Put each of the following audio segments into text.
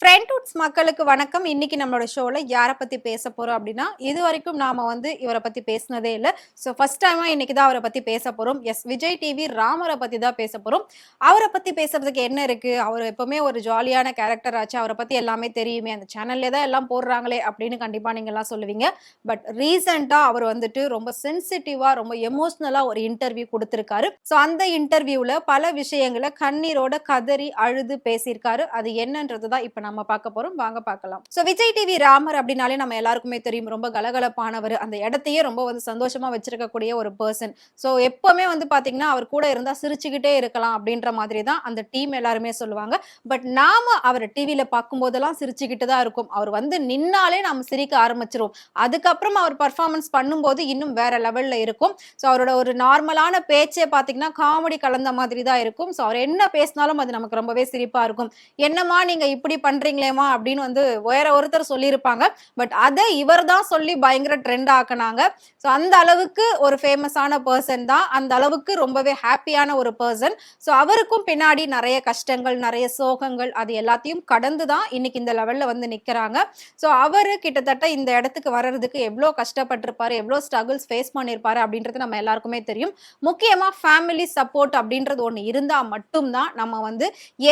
ஃப்ரெண்ட்வுட்ஸ் மக்களுக்கு வணக்கம். இன்னைக்கு நம்மளோட ஷோல யார பத்தி பேச போறோம் அப்படின்னா, இதுவரைக்கும் நாம இவர பத்தி பேசினதே இல்ல. ஸோ ஃபர்ஸ்ட் டைமா இன்னைக்கு தான் அவர பத்தி பேச போறோம். எஸ் விஜய் டிவி ராமர பத்தி தான் பேச போறோம். அவர பத்தி பேசுறதுக்கு என்ன இருக்கு? அவரு எப்பவுமே ஒரு ஜாலியான கேரக்டர் ஆச்சு. அவர பத்தி எல்லாமே தெரியுமே. அந்த சேனல்லே தான் எல்லாம் போடுறாங்களே அப்படின்னு கண்டிப்பா நீங்கலாம் சொல்லுவீங்க. பட் ரீசென்ட்டா அவர் ரொம்ப சென்சிட்டிவா, ரொம்ப எமோஷனலா ஒரு இன்டர்வியூ குடுத்திருக்காரு. ஸோ அந்த இன்டர்வியூல பல விஷயங்கள கண்ணீரோட கதறி அழுது பேசியிருக்காரு. அது என்னன்றது தான் இப்ப நம்ம பார்க்க போறோம். வாங்க பார்க்கலாம். சோ விஜய் டிவி ராமர் அப்படினாலே நம்ம எல்லாருக்குமே தெரியும். ரொம்ப கலகலப்பானவர். அந்த இடத்தையே ரொம்ப சந்தோஷமா வச்சிருக்கக்கூடிய ஒரு பெர்சன். சோ எப்பவுமே பாத்தீங்கன்னா அவர் கூட இருந்தா சிரிச்சுக்கிட்டே இருக்கலாம் அப்படின்ற மாதிரி தான் அந்த டீம் எல்லாருமே சொல்லுவாங்க. பட் நாம அவரை டிவில பார்க்கும்போதெல்லாம் சிரிச்சுக்கிட்டு தான் இருக்கும். அவர் நின்னாலே நாம சிரிக்க ஆரம்பிச்சிருவோம். அதுக்கப்புறம் அவர் பர்ஃபார்மன்ஸ் பண்ணும்போது இன்னும் வேற லெவல்ல இருக்கும். சோ அவரோட ஒரு நார்மலான பேச்சே பாத்தீங்கன்னா காமெடி கலந்த மாதிரி தான் இருக்கும். சோ அவர் என்ன பேசினாலும் அது நமக்கு ரொம்பவே சிரிப்பா இருக்கும். என்னம்மா நீங்க இப்படி பண்றீங்களேமா அப்படின்னு வேற ஒருத்தர் சொல்லியிருப்பாங்க. பட் அதை இவர் தான் சொல்லி பயங்கர ட்ரெண்ட் ஆக்குனாங்க. ஸோ அந்த அளவுக்கு ஒரு ஃபேமஸான பர்சன் தான். அந்த அளவுக்கு ரொம்பவே ஹாப்பியான ஒரு பர்சன். ஸோ அவருக்கும் பின்னாடி நிறைய கஷ்டங்கள், நிறைய சோகங்கள் அது எல்லாத்தையும் கடந்து தான் இன்னைக்கு இந்த லெவல்ல நிக்கிறாங்க. ஸோ அவரு கிட்டத்தட்ட இந்த இடத்துக்கு வர்றதுக்கு எவ்வளோ கஷ்டப்பட்டிருப்பாரு, எவ்வளோ ஸ்ட்ரகிள்ஸ் ஃபேஸ் பண்ணியிருப்பாரு அப்படின்றது நம்ம எல்லாருக்குமே தெரியும். முக்கியமா ஃபேமிலி சப்போர்ட் அப்படின்றது ஒன்று இருந்தா மட்டும்தான் நம்ம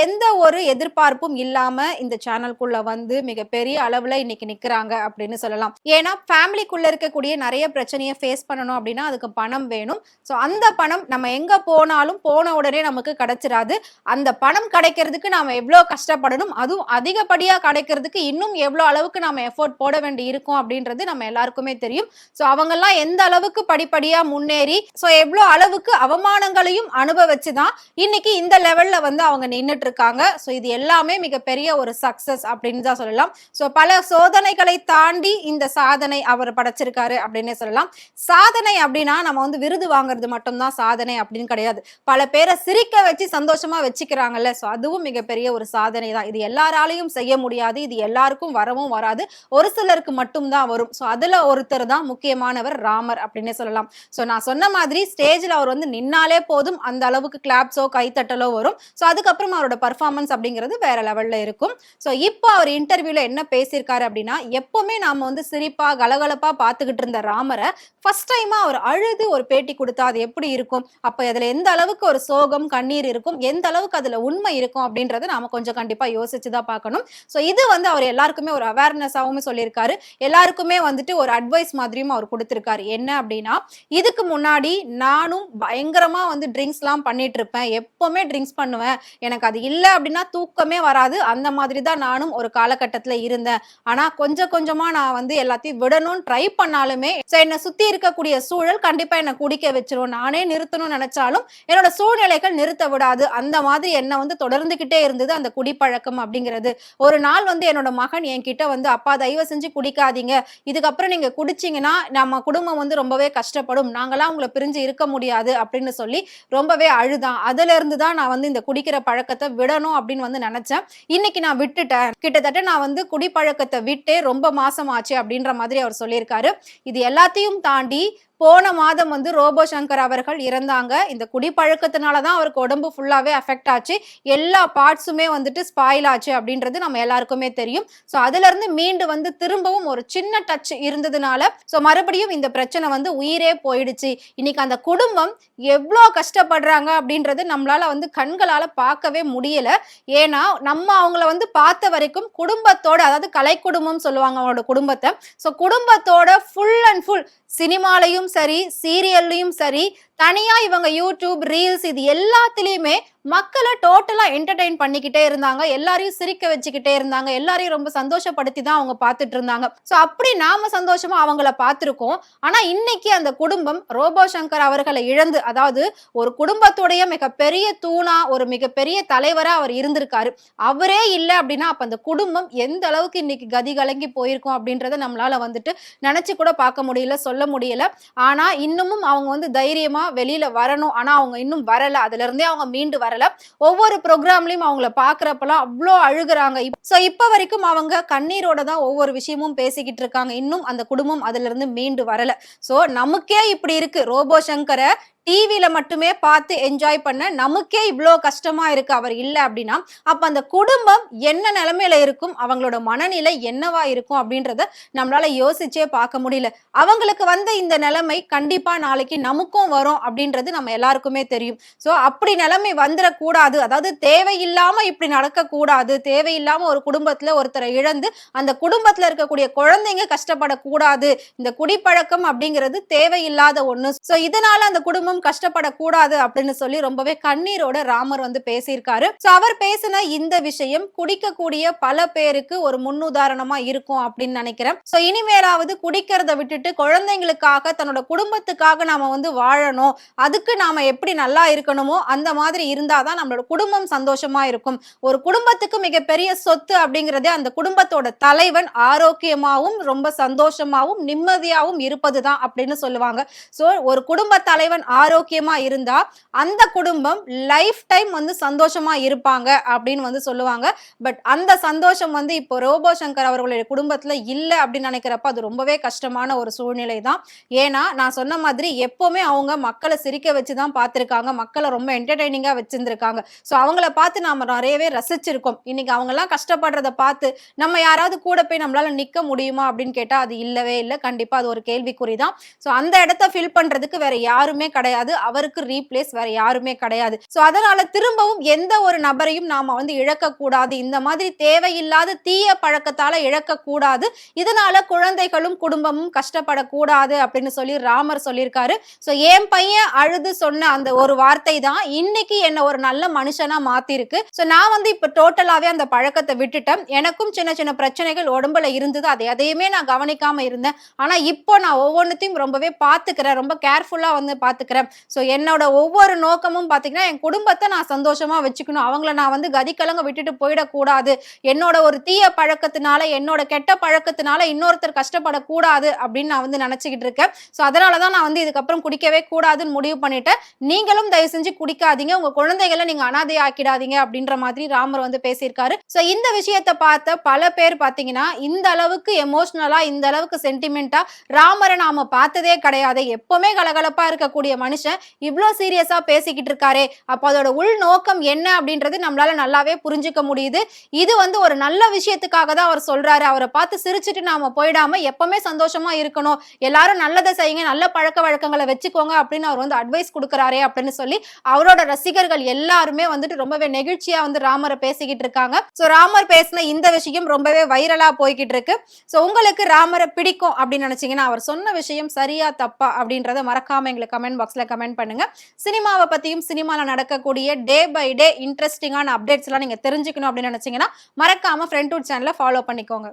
எந்த ஒரு எதிர்பார்ப்பும் இல்லாம இந்த சேனல்குள்ள மிகப்பெரிய அளவுல இன்னைக்கு நிக்கிறாங்க அப்படின்னு சொல்லலாம். ஏன்னா ஃபேமிலிக்குள்ள இருக்கக்கூடிய நிறைய பிரச்சனையை ஃபேஸ் பண்ணணும் அப்படின்னா அதுக்கு பணம் வேணும். ஸோ அந்த பணம் நம்ம எங்க போனாலும் போன உடனே நமக்கு கிடைச்சிடாது. அந்த பணம் கிடைக்கிறதுக்கு நாம எவ்வளோ கஷ்டப்படணும், அதுவும் அதிகப்படியா கிடைக்கிறதுக்கு இன்னும் எவ்வளோ அளவுக்கு நம்ம எஃபோர்ட் போட வேண்டி இருக்கும் அப்படின்றது நம்ம எல்லாருக்குமே தெரியும். ஸோ அவங்கெல்லாம் எந்த அளவுக்கு படிப்படியா முன்னேறி எவ்வளோ அளவுக்கு அவமானங்களையும் அனுபவிச்சுதான் இன்னைக்கு இந்த லெவல்ல அவங்க நின்னுட்டு இருக்காங்க. ஸோ இது எல்லாமே மிகப்பெரிய ஒரு சக்சஸ் அப்படின்னு தான் சொல்லலாம். சோ பல சோதனைகளை தாண்டி இந்த சாதனை அவர் படைச்சிருக்காரு அப்படின்னே சொல்லலாம். சாதனை அப்படின்னா நம்ம விருது வாங்குறது மட்டும்தான் சாதனை அப்படின்னு கிடையாது. பல பேரை சிரிக்க வச்சு சந்தோஷமா வச்சுக்கிறாங்கல்ல, சோ அதுவும் மிகப்பெரிய ஒரு சாதனை தான். இது எல்லாராலையும் செய்ய முடியாது. இது எல்லாருக்கும் வரவும் வராது. ஒரு சிலருக்கு மட்டும்தான் வரும். சோ அதுல ஒருத்தர் தான் முக்கியமானவர் ராமர் அப்படின்னே சொல்லலாம். சோ நான் சொன்ன மாதிரி ஸ்டேஜ்ல அவர் நின்னாலே போதும், அந்த அளவுக்கு கிளாப்ஸோ கைத்தட்டலோ வரும். சோ அதுக்கப்புறம் அவரோட பர்ஃபார்மன்ஸ் அப்படிங்கிறது வேற லெவல்ல இருக்கும். சோ இப்போ அவர் இன்டர்வியூல என்ன பேசியிருக்காரு அப்படின்னா, எப்பவுமே நாம சிரிப்பா கலகலப்பா பார்த்துக்கிட்டு இருந்த ராமரை ஃபர்ஸ்ட் டைமா அவர் அழுது ஒரு பேட்டி கொடுத்தா அது எப்படி இருக்கும், அப்ப அதுல எந்த அளவுக்கு ஒரு சோகம் கண்ணீர் இருக்கும், எந்த அளவுக்கு அதுல உண்மை இருக்கும் அப்படின்றத நாம கொஞ்சம் கண்டிப்பா யோசிச்சுதான் பார்க்கணும். சோ இது அவர் எல்லாருக்குமே ஒரு அவேர்னஸாவும் சொல்லியிருக்காரு. எல்லாருக்குமே ஒரு அட்வைஸ் மாதிரியும் அவர் கொடுத்திருக்காரு. என்ன அப்படின்னா, இதுக்கு முன்னாடி நானும் பயங்கரமா ட்ரிங்க்ஸ் எல்லாம் பண்ணிட்டு இருப்பேன். எப்பவுமே ட்ரிங்க்ஸ் பண்ணுவேன். எனக்கு அது இல்ல அப்படின்னா தூக்கமே வராது. அந்த மாதிரி தான் நானும் ஒரு காலகட்டத்துல இருந்தேன். ஆனா கொஞ்சம் கொஞ்சமா நான் எல்லாத்தையும் விடணும்னு ட்ரை பண்ணாலுமே என்னை சுத்தி இருக்கக்கூடிய சூழல் கண்டிப்பா என்னை குடிக்க வச்சிரும். நானே நிறுத்தணும்னு நினைச்சாலும் என்னோட சூழ்நிலைகள் நிறுத்த விடாது. அந்த மாதிரி என்ன தொடர்ந்துகிட்டே இருந்தது அந்த குடிப்பழக்கம் அப்படிங்கிறது. ஒரு நாள் என்னோட மகன் என்கிட்ட அப்பா தயவு செஞ்சு குடிக்காதீங்க, இதுக்கப்புறம் நீங்க குடிச்சீங்கன்னா நம்ம குடும்பம் ரொம்பவே கஷ்டப்படும், நாங்களாம் உங்களை பிரிஞ்சு இருக்க முடியாது அப்படின்னு சொல்லி ரொம்பவே அழுதான். அதுல இருந்து தான் நான் இந்த குடிக்கிற பழக்கத்தை விடணும் அப்படின்னு நினைச்சேன். இன்னைக்கு நான் விட்டுட்டேன். கிட்டத்தட்ட நான் குடிப்பழக்கத்தை விட்டே ரொம்ப மாசம் ஆச்சு அப்படின்ற மாதிரி அவர் சொல்லியிருக்காரு. இது எல்லாத்தையும் தாண்டி போன மாதம் ரோபோ சங்கர் அவர்கள் இறந்தாங்க. இந்த குடிப்பழக்கத்தினாலதான் அவருக்கு உடம்பு ஃபுல்லாவே அஃபெக்ட் ஆச்சு. எல்லா பார்ட்ஸுமே ஸ்பாயில் ஆச்சு அப்படின்றது நம்ம எல்லாருக்குமே தெரியும். சோ அதுல இருந்து மீண்டு திரும்பவும் ஒரு சின்ன டச் இருந்ததுனால மறுபடியும் இந்த பிரச்சனை உயிரே போயிடுச்சு. இன்னைக்கு அந்த குடும்பம் எவ்வளோ கஷ்டப்படுறாங்க அப்படின்றது நம்மளால கண்களால பார்க்கவே முடியல. ஏன்னா நம்ம அவங்கள பார்த்த வரைக்கும் குடும்பத்தோட, அதாவது கலை குடும்பம் சொல்லுவாங்க அவங்களோட குடும்பத்தை. சோ குடும்பத்தோட ஃபுல் அண்ட் ஃபுல் சினிமாலையும் சரி, சீரியல்லையும் சரி, தனியா இவங்க யூடியூப் ரீல்ஸ் இது எல்லாத்துலயுமே மக்களை டோட்டலா என்டர்டெயின் பண்ணிக்கிட்டே இருந்தாங்க. எல்லாரையும் சிரிக்க வச்சுக்கிட்டே இருந்தாங்க. எல்லாரையும் ரொம்ப சந்தோஷப்படுத்தி தான் அவங்க பார்த்துட்டு இருந்தாங்க. சோ அப்படி நாம சந்தோஷமா அவங்கள பார்த்திருக்கோம். ஆனா இன்னைக்கு அந்த குடும்பம் ரோபோ சங்கர் அவர்களை இழந்து, அதாவது ஒரு குடும்பத்துடைய மிகப்பெரிய தூணா, ஒரு மிகப்பெரிய தலைவரா அவர் இருந்திருக்காரு. அவரே இல்லை அப்படின்னா அப்ப அந்த குடும்பம் எந்த அளவுக்கு இன்னைக்கு கதி கலங்கி போயிருக்கும் அப்படின்றத நம்மளால நினைச்சு கூட பார்க்க முடியல, சொல்ல முடியல. ஆனா இன்னமும் அவங்க தைரியமா வெளியில வரணும். ஆனா அவங்க இன்னும் வரல. அதுல இருந்தே அவங்க மீண்டு வரல. ஒவ்வொரு ப்ரோக்ராம்லயும் அவங்கள பாக்குறப்பெல்லாம் அவ்வளோ அழுகுறாங்க. இப்ப வரைக்கும் அவங்க கண்ணீரோட தான் ஒவ்வொரு விஷயமும் பேசிக்கிட்டு இருக்காங்க. இன்னும் அந்த குடும்பம் அதுல இருந்து மீண்டு வரல. சோ நமக்கே இப்படி இருக்கு. ரோபோ சங்கரை டிவில மட்டுமே பார்த்து என்ஜாய் பண்ண நமக்கே இவ்ளோ கஷ்டமா இருக்கு அவர் இல்ல அப்படின்னா, அப்ப அந்த குடும்பம் என்ன நிலைமையில இருக்கும்? அவங்களோட மனநிலை என்னவா இருக்கும்? அப்படின்றத நம்மளால யோசிச்சே பார்க்க முடியல. அவங்களுக்கு வந்த இந்த நிலைமை கண்டிப்பா நாளைக்கு நமக்கும் வரும் அப்படின்றது நம்ம எல்லாருக்குமே தெரியும். சோ அப்படி நிலைமை வந்துரக்கூடாது. அதாவது தேவையில்லாம இப்படி நடக்கக்கூடாது. தேவையில்லாம ஒரு குடும்பத்துல ஒருத்தரை இழந்து, அந்த குடும்பத்துல இருக்கக்கூடிய குழந்தைங்க கஷ்டப்படக்கூடாது. இந்த குடிப்பழக்கம் அப்படிங்கிறது தேவையில்லாத ஒண்ணு. சோ இதனால அந்த குடும்பம் கஷ்டப்படக்கூடாது அப்படின்னு சொல்லி ரொம்பவே கண்ணீரோட ராமர் வந்து பேசியிருக்காரு. சோ அவர் பேசின இந்த விஷயம் குடிக்கக்கூடிய பல பேருக்கு ஒரு முன்னுதாரணமா இருக்கும் அப்படின்னு நினைக்கிறேன். சோ இனிமேலாவது குடிக்கிறத விட்டுட்டு குழந்தைங்களுக்காக தன்னோட குடும்பத்துக்காக நாம வந்து வாழணும். அதுக்கு நாம எப்படி நல்லா இருக்கணுமோ அந்த மாதிரி இருந்தாதான் நம்மளோட குடும்பம் சந்தோஷமா இருக்கும். ஒரு குடும்பத்துக்கு மிகப்பெரிய சொத்து அப்படிங்கிறதே அந்த குடும்பத்தோட தலைவன் ஆரோக்கியமாவும் ரொம்ப சந்தோஷமாவும் நிம்மதியாவும் இருப்பதுதான் அப்படின்னு சொல்லுவாங்க. சோ ஒரு குடும்ப தலைவன் ஆரோக்கியமா இருந்தா அந்த குடும்பம் லைஃப் டைம் வந்து சந்தோஷமா இருப்பாங்க அப்படின்னு வந்து சொல்லுவாங்க. பட் அந்த சந்தோஷம் வந்து இப்போ ரோபோ சங்கர் அவர்களுடைய குடும்பத்துல இல்ல அப்படின்னு நினைக்கிறப்ப அது ரொம்பவே கஷ்டமான ஒரு சூழ்நிலை தான். ஏன்னா நான் சொன்ன மாதிரி எப்பவுமே அவங்க மக்களை சிரிக்க வச்சுதான் பார்த்திருக்காங்க. மக்களை ரொம்ப என்டர்டெய்னிங்கா வச்சிருந்திருக்காங்க. சோ அவங்கள பார்த்து நாம நிறையவே ரசிச்சிருக்கோம். இன்னைக்கு அவங்க எல்லாம் கஷ்டப்படுறத பார்த்து நம்ம யாராவது கூட போய் நம்மளால நிக்க முடியுமா அப்படின்னு கேட்டா அது இல்லவே இல்லை. கண்டிப்பா அது ஒரு கேள்விக்குறிதான். சோ அந்த இடத்த ஃபில் பண்றதுக்கு வேற யாருமே கிடையாது. அவருக்கு ரீப்ளேஸ் வேற யாருமே கிடையாது. சோ அதனால திரும்பவும் எந்த ஒரு நபரையும் நாம வந்து இழக்க கூடாது. இந்த மாதிரி தேவையில்லாத தீய பழக்கத்தால இழக்க கூடாது. இதனால குழந்தைகளும் குடும்பமும் கஷ்டப்படக்கூடாது அப்படின்னு சொல்லி ராமர் சொல்லியிருக்காரு. சோ என் பையன் அழுது சொன்ன அந்த ஒரு வார்த்தை தான் இன்னைக்கு என்ன ஒரு நல்ல மனுஷனா மாத்திருக்கு. சோ நான் வந்து இப்ப டோட்டலாவே அந்த பழக்கத்தை விட்டுட்டேன். எனக்கும் சின்ன சின்ன பிரச்சனைகள் உடம்புல இருந்தது. எதையுமே நான் கவனிக்காம இருந்தேன். ஆனா இப்போ நான் ஒவ்வொன்னுத்தையும் ரொம்பவே பாத்துக்கிறேன். ரொம்ப கேர்ஃபுல்லா வந்து பாத்துக்கிறேன். சோ என்னோட ஒவ்வொரு நோக்கமும் பாத்தீங்கன்னா என் குடும்பத்தை நான் சந்தோஷமா வச்சுக்கணும். அவங்கள நான் வந்து கதிகலங்க விட்டுட்டு போயிடக்கூடாது. என்னோட ஒரு தீய பழக்கத்தினால என்னோட கெட்ட பழக்கத்தினால இன்னொருத்தர் கஷ்டப்படக்கூடாது அப்படின்னு நான் வந்து நினைச்சுக்கிட்டு இருக்கேன். சோ அதனாலதான் நான் வந்து இதுக்கப்புறம் குடிக்கவே கூடாதுன்னு முடிவு பண்ணிட்டேன். நீங்களும் தயவு செஞ்சு குடிக்காதீங்க. உங்க குழந்தைகளை நீங்க அனாதை ஆக்கிடாதீங்க அப்படின்ற மாதிரி ராமர் வந்து பேசியிருக்காரு. சோ இந்த விஷயத்தை பார்த்த பல பேர் பாத்தீங்கன்னா இந்த அளவுக்கு எமோஷனலா இந்த அளவுக்கு சென்டிமெண்டா ராமரை நாம பார்த்ததே கிடையாது. எப்பவுமே கலகலப்பா இருக்கக்கூடிய மனுஷன் இவ்ளோ சீரியஸா பேசிக்கிட்டு இருக்காரே, அப்ப அதோட உள் நோக்கம் என்ன அப்படின்றது நம்மளால நல்லாவே புரிஞ்சுக்க முடியுது. இது வந்து ஒரு நல்ல விஷயத்துக்காக தான் அவர் சொல்றாரு. அவரை பார்த்து சிரிச்சுட்டு நாம போயிடாம எப்பவுமே சந்தோஷமா இருக்கணும், எல்லாரும் நல்லதை செய்யுங்க, நல்ல பழக்க வழக்கங்களை வச்சுக்கோங்க அப்படின்னு அவர் வந்து அட்வைஸ் கொடுக்குறாரே அப்படின்னு சொல்லி அவரோட ரசிகர்கள் எல்லாருமே வந்துட்டு ரொம்பவே நெகிழ்ச்சியா வந்து ராமரை பேசிக்கிட்டு இருக்காங்க. சோ ராமர் பேசின இந்த விஷயம் ரொம்பவே வைரலா போய்கிட்டு இருக்கு. சோ உங்களுக்கு ராமரை பிடிக்கும் அப்படின்னு நினைச்சீங்கன்னா அவர் சொன்ன விஷயம் சரியா தப்பா அப்படின்றத மறக்காம எங்களுக்கு கமெண்ட் பாக்ஸ்ல கமெண்ட் பண்ணுங்க. சினிமாவை பத்தியும் சினிமால நடக்கக்கூடிய டே பை டே இன்ட்ரெஸ்டிங்கான அப்டேட்ஸ் எல்லாம் நீங்க தெரிஞ்சுக்கணும் அப்படின்னு நினைச்சீங்கன்னா மறக்காம ஃப்ரெண்ட்வுட் சேனலை ஃபாலோ பண்ணிக்கோங்க.